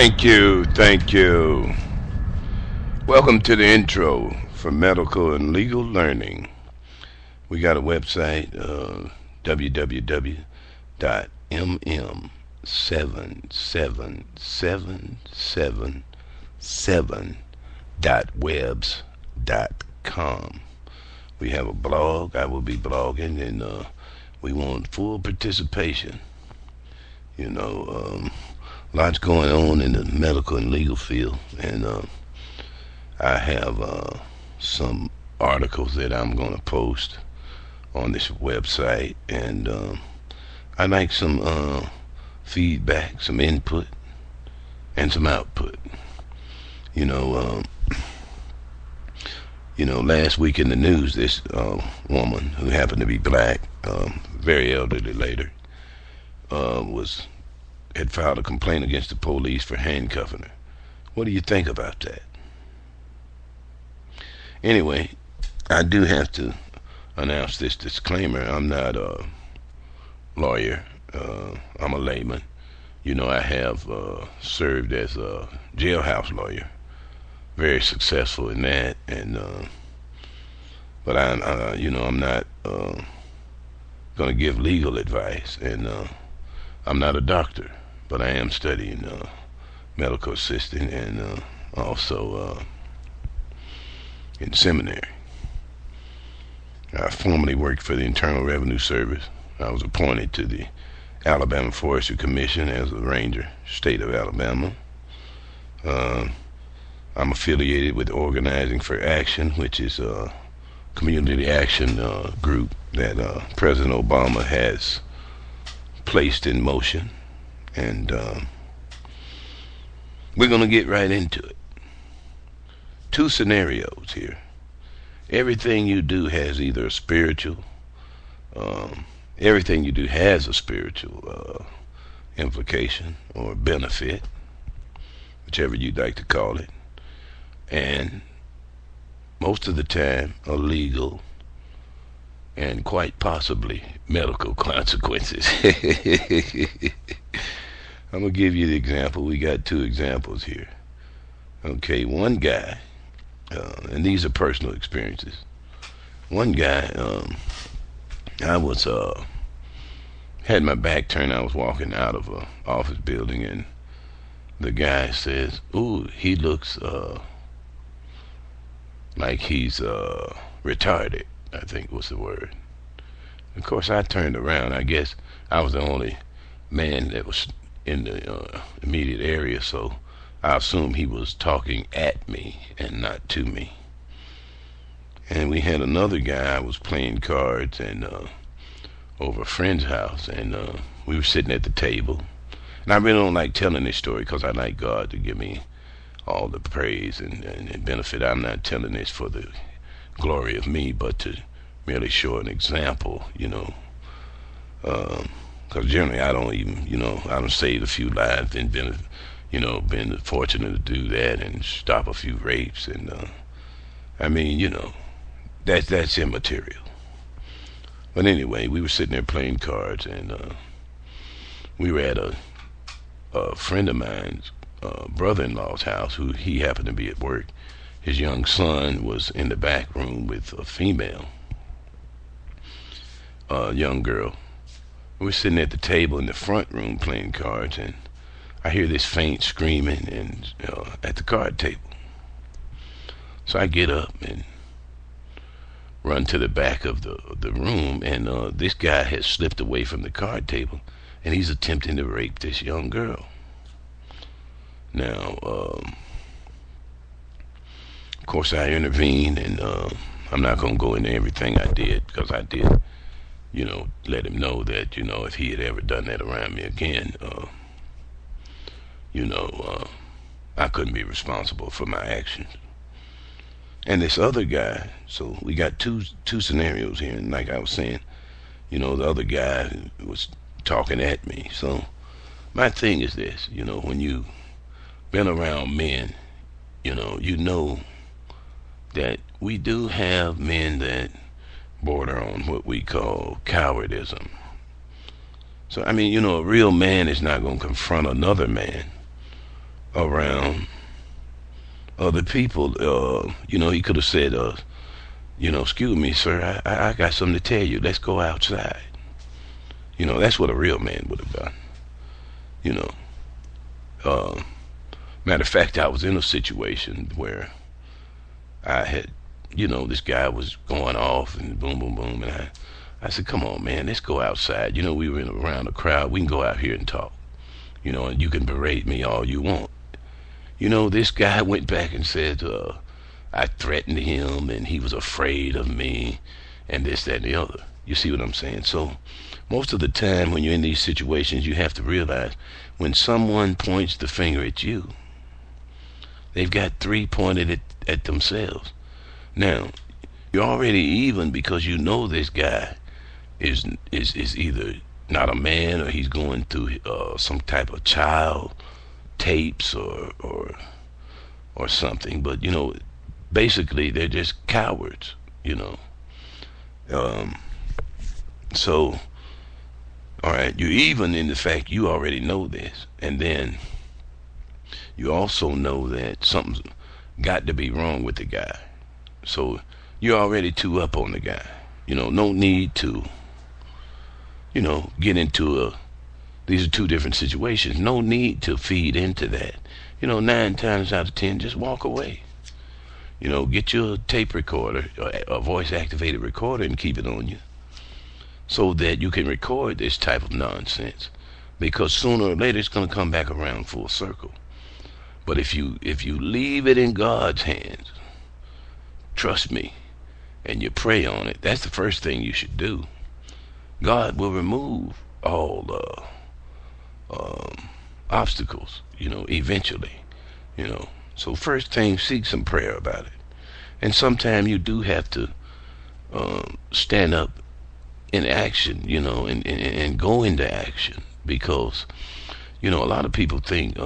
Thank you, thank you. Welcome to the intro for medical and legal learning. We got a website, www.mm77777.webs.com. We have a blog. I will be blogging, and we want full participation. Lots going on in the medical and legal field, and I have some articles that I'm going to post on this website, and I like some feedback, some input, and some output. You know, um, last week in the news, this woman who happened to be black, very elderly lady, was had filed a complaint against the police for handcuffing her. What do you think about that? Anyway, I do have to announce this disclaimer. I'm not a lawyer. I'm a layman. I have served as a jailhouse lawyer, very successful in that, and but I'm not going to give legal advice, and I'm not a doctor, but I am studying medical assisting, and also in seminary. I formerly worked for the Internal Revenue Service. I was appointed to the Alabama Forestry Commission as a ranger, state of Alabama. I'm affiliated with Organizing for Action, which is a community action group that President Obama has placed in motion, and we're going to get right into it. Two scenarios here. Everything you do has either a spiritual, everything you do has a spiritual implication or benefit, whichever you'd like to call it, and most of the time a legal and quite possibly medical consequences. I'm going to give you the example. We got two examples here. Okay, one guy, and these are personal experiences. One guy, I was, had my back turned. I was walking out of a office building, and the guy says, "Ooh, he looks like he's retarded," I think was the word. Of course, I turned around. I guess I was the only man that was in the immediate area, so I assumed he was talking at me and not to me. And we had another guy. I was playing cards and over a friend's house, and we were sitting at the table. And I really don't like telling this story because I like God to give me all the praise and benefit. I'm not telling this for the glory of me, but to merely show an example, because generally I don't even, I don't saved a few lives and been fortunate to do that and stop a few rapes, and that's immaterial. But anyway, we were sitting there playing cards, and we were at a friend of mine's brother-in-law's house, who he happened to be at work. His young son was in the back room with a female, young girl. We're sitting at the table in the front room playing cards, and I hear this faint screaming and at the card table. So I get up and run to the back of the room, and this guy has slipped away from the card table, and he's attempting to rape this young girl. Now, of course, I intervened, and I'm not going to go into everything I did, because I did, let him know that, if he had ever done that around me again, I couldn't be responsible for my actions. And this other guy, so we got two scenarios here, and like I was saying, the other guy was talking at me. So my thing is this, when you been around men, you know that we do have men that border on what we call cowardism. So, a real man is not going to confront another man around other people. He could have said, excuse me, sir, I got something to tell you. Let's go outside. That's what a real man would have done. You know, uh, Matter of fact, I was in a situation where I had, this guy was going off and boom, boom, boom, and I said, come on, man, let's go outside. We were around a crowd. We can go out here and talk. And you can berate me all you want. This guy went back and said, I threatened him and he was afraid of me and this, that, and the other. You see what I'm saying? So most of the time when you're in these situations, you have to realize when someone points the finger at you, they've got three pointed at themselves. Now, you're already even because you know this guy is either not a man or he's going through some type of child tapes or something. But basically they're just cowards. So all right, you're even in the fact you already know this, and then you also know that something's got to be wrong with the guy. So you're already two up on the guy. No need to get into these are two different situations. No need to feed into that. 9 times out of 10, just walk away. Get your tape recorder, a voice activated recorder, and keep it on you so that you can record this type of nonsense, because sooner or later it's going to come back around full circle. But if you leave it in God's hands, trust me, and you pray on it, that's the first thing you should do. God will remove all obstacles, eventually. So first thing, seek some prayer about it. And sometimes you do have to stand up in action, and go into action, because a lot of people think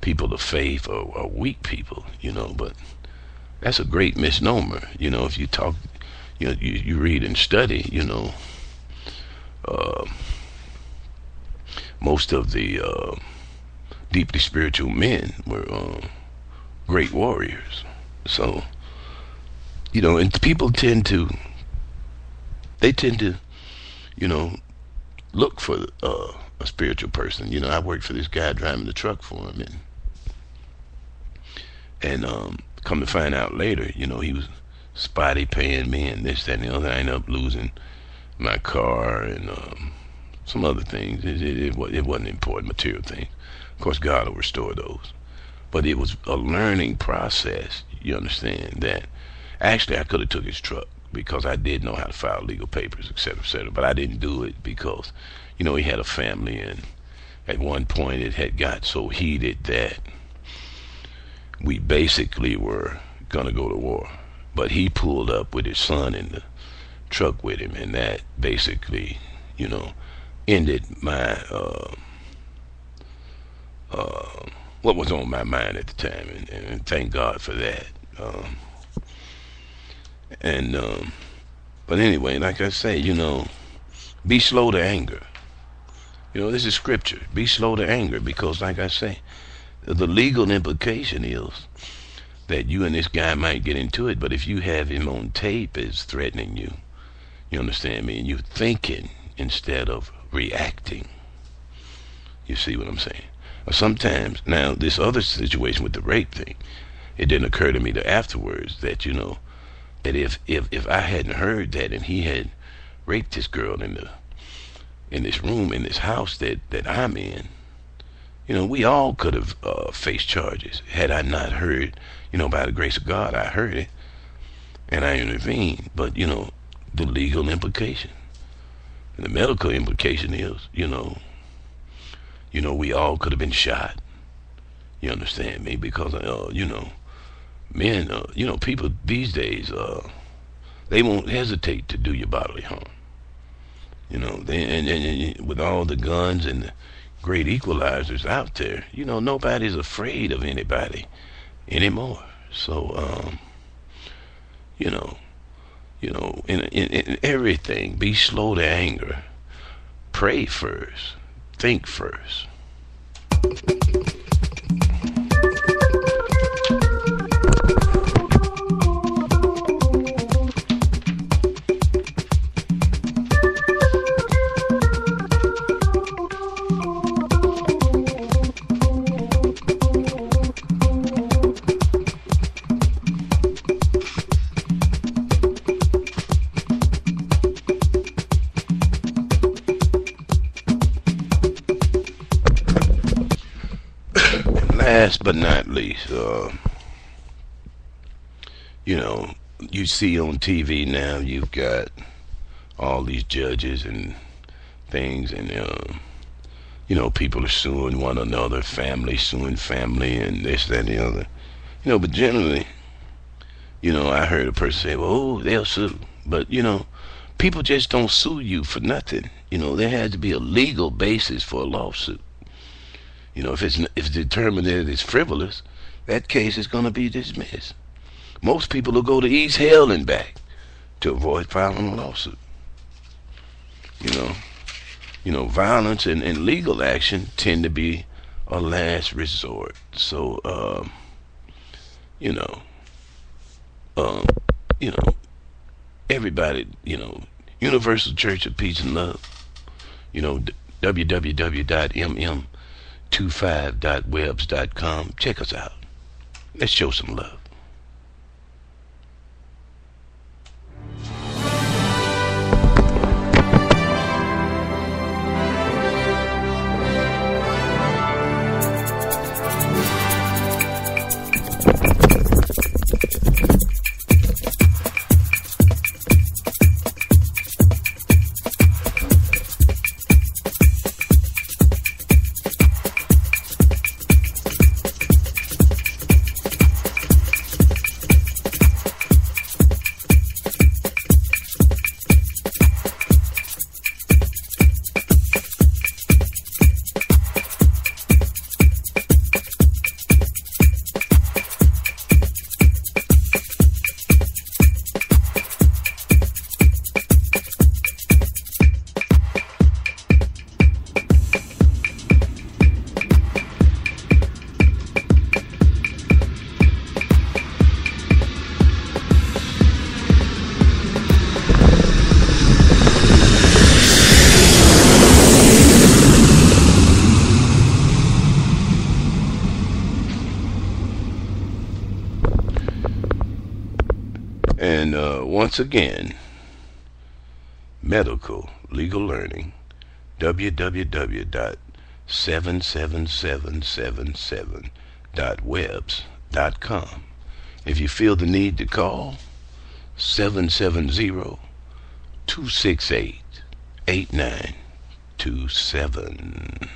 people of faith are weak people, but that's a great misnomer. If you talk, you read and study, most of the deeply spiritual men were great warriors. So, and people tend to look for a spiritual person. I worked for this guy driving the truck for him, and come to find out later, he was spotty paying me and this, that, and the other. I ended up losing my car and some other things. It wasn't important material things. Of course, God will restore those. But it was a learning process, you understand, that actually I could have took his truck because I did know how to file legal papers, et cetera, but I didn't do it because, he had a family, and at one point it had got so heated that we basically were going to go to war. But he pulled up with his son in the truck with him, and that basically, ended my what was on my mind at the time, and thank God for that. But anyway, like I say, be slow to anger. This is scripture. Be slow to anger, because like I say, the legal implication is that you and this guy might get into it, but if you have him on tape as threatening you, you understand me, and you're thinking instead of reacting. You see what I'm saying? Sometimes, now this other situation with the rape thing, it didn't occur to me till afterwards that that if I hadn't heard that and he had raped this girl in this room in this house that I'm in, we all could have faced charges had I not heard. By the grace of God, I heard it and I intervened. But the legal implication and the medical implication is, we all could have been shot. You understand me? Because men, people these days, they won't hesitate to do you bodily harm. And with all the guns and the great equalizers out there, nobody's afraid of anybody anymore. So, in everything, be slow to anger. Pray first. Think first. last but not least, you know, you see on TV now, you've got all these judges and things, and you know, people are suing one another, family suing family, and this, that, and the other. You know, but generally, you know, I heard a person say, well, oh, they'll sue. But, you know, people just don't sue you for nothing. You know, there has to be a legal basis for a lawsuit. You know, if it's determined that it's frivolous, that case is going to be dismissed. Most people will go to East Hell and back to avoid filing a lawsuit. You know, violence and legal action tend to be a last resort. So, you know, you know, everybody, you know, Universal Church of Peace and Love, you know, www.mm25.webs.com. Check us out. Let's show some love. And once again, medical legal learning, www.77777.webs.com. If you feel the need to call, 770-268-8927.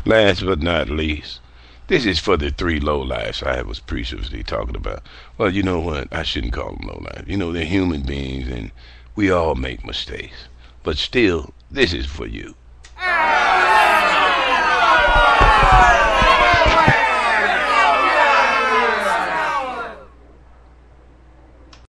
Last but not least, this is for the three lowlifes I was previously talking about. Well, you know what? I shouldn't call them lowlifes. You know, they're human beings and we all make mistakes. But still, this is for you.